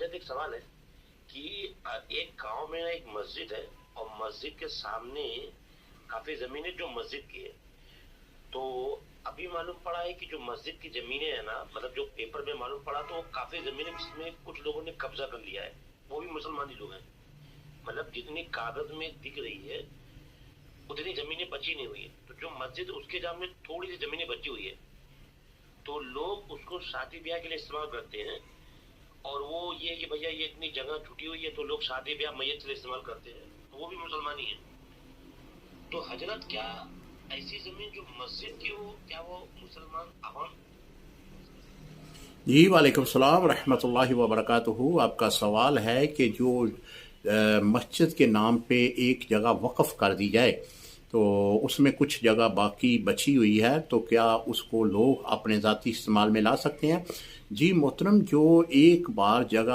हजरत एक सवाल है कि एक गांव में एक मस्जिद है और मस्जिद के सामने काफी जमीनें जो मस्जिद की है, तो अभी मालूम पड़ा है कि जो मस्जिद की जमीनें है ना, मतलब जो पेपर में मालूम पड़ा तो काफी जमीनें जिसमें कुछ लोगों ने कब्जा कर लिया है, वो भी मुसलमान ही लोग हैं। मतलब जितनी कागज में दिख रही है उतनी जमीनें बची नहीं हुई है, तो जो मस्जिद है उसके सामने थोड़ी सी जमीनें बची हुई है, तो लोग उसको शादी ब्याह के लिए इस्तेमाल करते हैं। और वो ये कि भैया ये इतनी जगह छुटी हुई है तो लोग शादी ब्याह मैयत के लिए इस्तेमाल करते हैं, तो वो भी मुसलमान ही है। तो हजरत क्या ऐसी जमीन जो मस्जिद की हो, क्या वो मुसलमान आवाम? जी वालेकुम सलाम रहमतुल्लाहि व बरकातुहू। आपका सवाल है कि जो मस्जिद के नाम पे एक जगह वक़्फ़ कर दी जाए तो उसमें कुछ जगह बाकी बची हुई है, तो क्या उसको लोग अपने ज़ाती इस्तेमाल में ला सकते हैं? जी मोहतरम, जो एक बार जगह